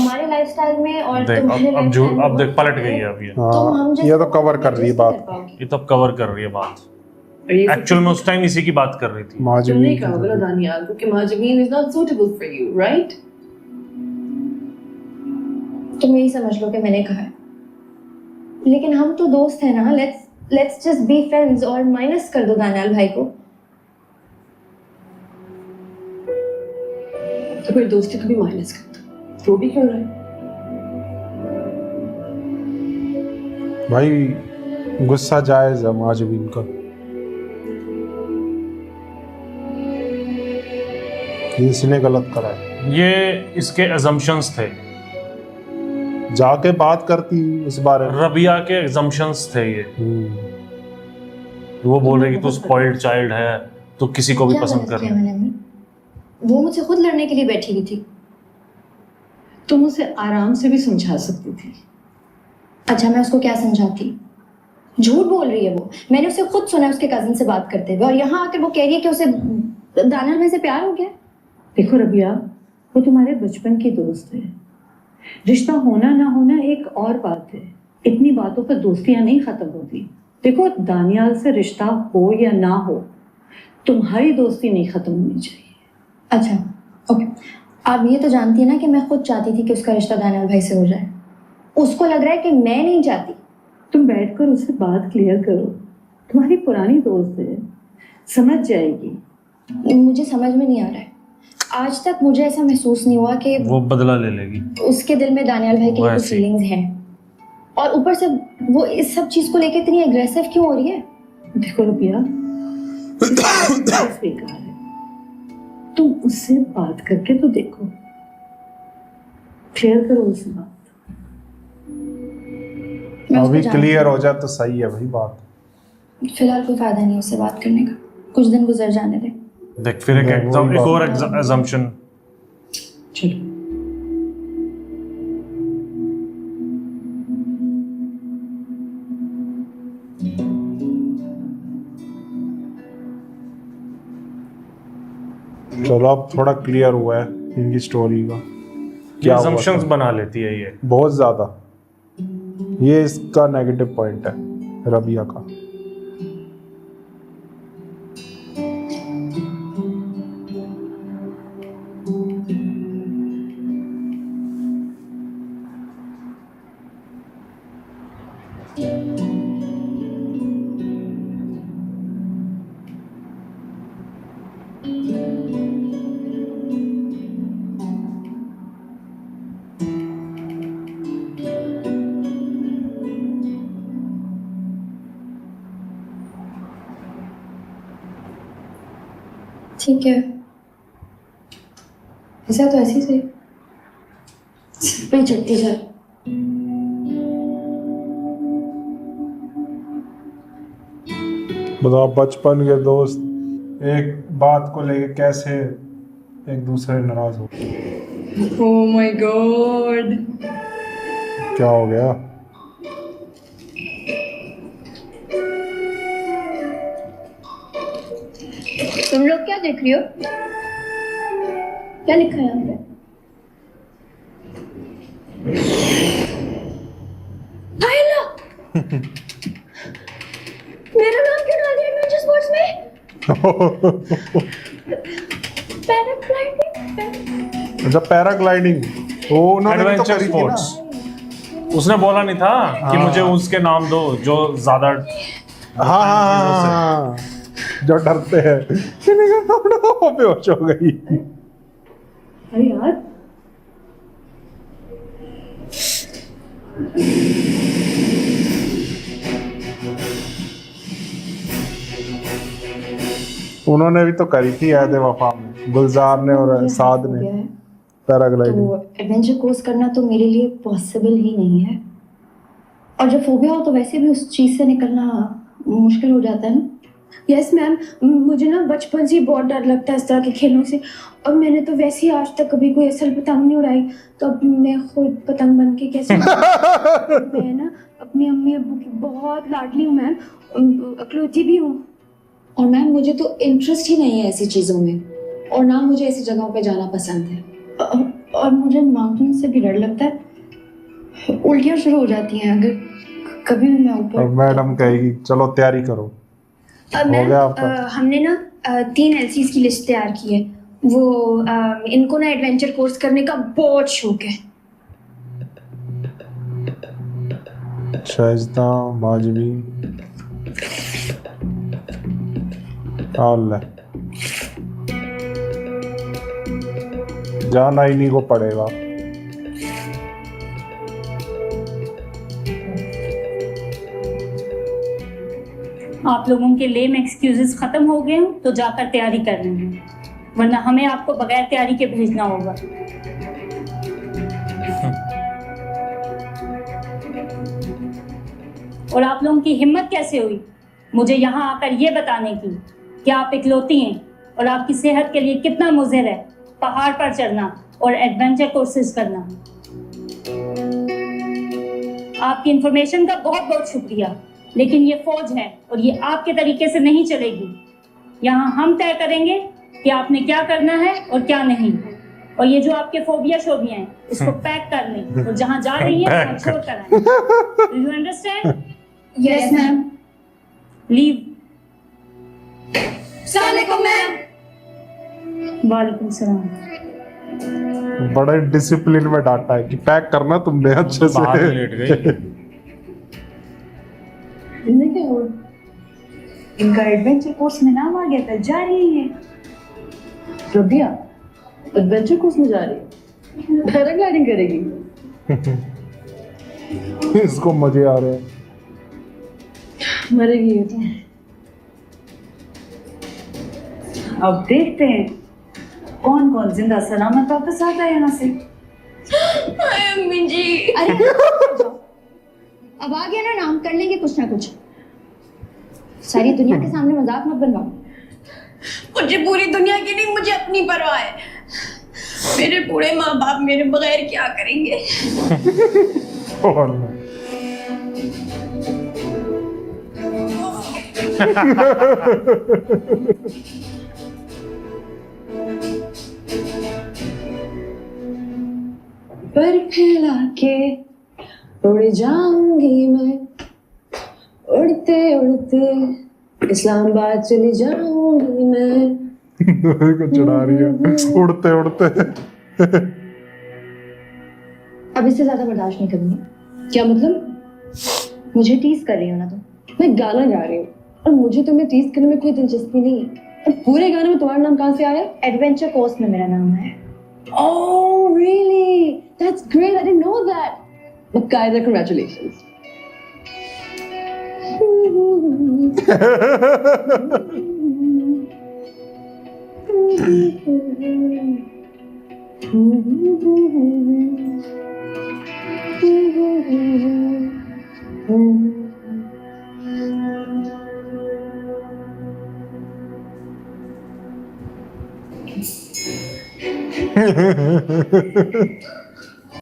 हमारे लाइफस्टाइल में और देख तुम्हारे अब झूठ lifestyle अब में देख बहुत पलट फर्क गई है। है अब ये तो हम ये तो कवर कर रही है बात। ये तो अब कवर कर रही है बात। एक्चुअल में उस टाइम इसी की बात कर रही थी। तुमने माजवी कहा होगा ना दानियाल को कि Majveen is not suitable for you, right? तुम यही समझ लो कि मैंने कहा है, लेकिन हम तो दोस्त हैं ना, लेट्स जस्ट बी फ्रेंड्स और माइनस कर दो दानियाल भाई को। तो फिर दोस्ती को भी माइनस कर दो, वो भी क्यों रहे? भाई गुस्सा जायज है माजवीन का। इसने गलत करा है। ये इसके अजम्पशंस थे, जाके बात करती इस बारे में। रबिया के अजम्पशंस थे ये। वो बोल रही कि तू स्पॉइल्ड चाइल्ड है, तो किसी को भी क्या पसंद गलत कर किया रही है। मैंने अम्मी? वो मुझसे खुद लड़ने के लिए बैठी हुई थी। तुम उसे आराम से भी समझा सकती थी। अच्छा, मैं उसको क्या समझाती? झूठ बोल रही है वो। मैंने उसे खुद सुना है उसके कजिन से बात करते हुए, और यहाँ आकर वो कह रही है कि उसे दानियाल भाई से प्यार हो गया। देखो रबिया, वो तुम्हारे बचपन की दोस्त है। रिश्ता होना ना होना एक और बात है। इतनी बातों पर दोस्तियां नहीं खत्म होती। देखो, दानियाल से रिश्ता हो या ना हो, तुम्हारी दोस्ती नहीं खत्म होनी चाहिए। अच्छा ओके, आप ये तो जानती है ना कि मैं खुद चाहती थी कि उसका रिश्ता दानियाल भाई से हो जाए। उसको लग रहा है कि मैं नहीं चाहती। तुम बैठकर उससे बात क्लियर करो। तुम्हारी पुरानी दोस्त है, समझ जाएगी। मुझे समझ में नहीं आ रहा है। आज तक मुझे ऐसा महसूस नहीं हुआ कि वो बदला ले लेगी। उसके दिल में दानियाल भाई के लिए कुछ वैसे। फीलिंग्स हैं, और ऊपर से वो इस सब चीज को लेकर इतनी एग्रेसिव क्यों हो रही है? देखो रबिया, बेकार है। तुम उससे बात करके तो देखो, क्लियर करो उससे बात। मैं उसको अभी जानती क्लियर हूँ। हो जाए तो सही है भाई बात। फिलहाल कोई फायदा नहीं उससे बात करने का। कुछ दिन गुजर जाने दे। देख फिर वही एक बात। और assumption। चलो, चलो अब थोड़ा क्लियर हुआ है इनकी स्टोरी का ये क्या हुआ assumptions था। बना लेती है ये। बहुत ज्यादा। ये इसका नेगेटिव पॉइंट है रबिया का। ठीक है, ऐसा तो ऐसे ही सही। सिर पे चढ़ती जा। बताओ बचपन के दोस्त एक बात को लेके कैसे एक दूसरे नाराज हो। ओह माय गॉड, क्या हो गया? तुम लोग क्या देख रही हो? क्या लिखा है यहाँ पे? आयला! मेरा नाम क्यों डाल दिया एडवेंचर स्पोर्ट्स में? पैराग्लाइडिंग। अच्छा पैराग्लाइडिंग, वो उन्होंने भी तो एडवेंचर करी थी ना। स्पोर्ट्स। उसने बोला नहीं था कि हाँ। मुझे उसके नाम दो जो ज्यादा हाँ, जो डरते हैं। वो बेहोश हो गई। अरे यार, उन्होंने भी तो करी थी याद वफा में, गुलजार ने और साद हो ने गया है। पैराग्लाइडिंग। तो एडवेंचर कोर्स करना तो मेरे लिए पॉसिबल ही नहीं है, और जब फोबिया हो तो वैसे भी उस चीज से निकलना मुश्किल हो जाता है ना। यस मैम, मुझे ना बचपन से ही बहुत डर लगता है इस तरह के खेलों से, और मैंने तो वैसे ही आज तक कभी कोई असल पतंग नहीं उड़ाई, तो अब मैं खुद पतंग बन के कैसे मैं ना अपनी अम्मी अब्बू की बहुत लाडली हूँ मैम, अकलौती भी हूँ। और मैम मुझे तो इंटरेस्ट ही नहीं है ऐसी चीज़ों में, और ना मुझे ऐसी जगहों पे जाना पसंद है। और मुझे माउंटेन से भी डर लगता है, उल्टियाँ शुरू हो जाती हैं अगर कभी भी मैं और ऊपर। मैडम कहेगी चलो तैयारी करो। हो मैम गया आपका? हमने ना 3 LCs की लिस्ट तैयार की है। वो इनको ना एडवेंचर कोर्स करने का बहुत शौक है। शाइस्ता बाजवी अल्लाह जाना इन्हीं को पड़ेगा। आप लोगों के लेम एक्सक्यूजेस खत्म हो गए हैं तो जाकर तैयारी कर रहे हैं, वरना हमें आपको बगैर तैयारी के भेजना होगा। और आप लोगों की हिम्मत कैसे हुई मुझे यहाँ आकर ये बताने की कि आप इकलौती हैं और आपकी सेहत के लिए कितना मुज़िर है पहाड़ पर चढ़ना और एडवेंचर कोर्सेज करना। आपकी इंफॉर्मेशन का बहुत बहुत शुक्रिया, लेकिन ये फौज है और ये आपके तरीके से नहीं चलेगी। यहाँ हम तय करेंगे कि आपने क्या करना है और क्या नहीं। और ये जो आपके फोबिया शोबिया हैं इसको पैक कर लें और जहाँ जा रही हैं वहाँ छोड़ कर आएं। Do you understand? Yes ma'am. Leave. अस्सलामुअलैकुम मैम। वालेकुम सलाम। बड़े डिसिप्लिन में डांटा है कि पैक करना तुमने अच्छे बाहर से। लेट गई। इनमें क्या हुआ? इनका एडवेंचर कोर्स में नाम आ गया था, जा रही है। रबिया एडवेंचर कोर्स में जा रही है, पैराग्लाइडिंग करेगी। इसको मजे आ रहे हैं। मरेगी ये तो। अब देखते हैं कौन कौन जिंदा सलामत वापस आता है यहाँ से। अम्मी जी अरे अब आ गया ना नाम, कर लेंगे कुछ ना कुछ। सारी दुनिया के सामने मजाक मत बनवाओ। मुझे पूरी दुनिया की नहीं, मुझे अपनी परवाह है। मेरे बूढ़े माँ बाप मेरे बगैर क्या करेंगे? और पर फैला के उड़ जाऊंगी मैं, उड़ते उड़ते इस्लामाबाद चली जाऊंगी मैं। को चढ़ा रही है उड़ते उड़ते। अब इससे ज्यादा बर्दाश्त नहीं करूंगी। क्या मतलब? मुझे टीज कर रही हो ना तुम। मैं गाना गा रही हूँ और मुझे तुम्हें टीज करने में कोई दिलचस्पी नहीं है। और पूरे गाने में तुम्हारा नाम कहाँ से आया? एडवेंचर कोर्स में मेरा नाम है। Oh, really? That's great. I didn't know that. Bakaida, congratulations.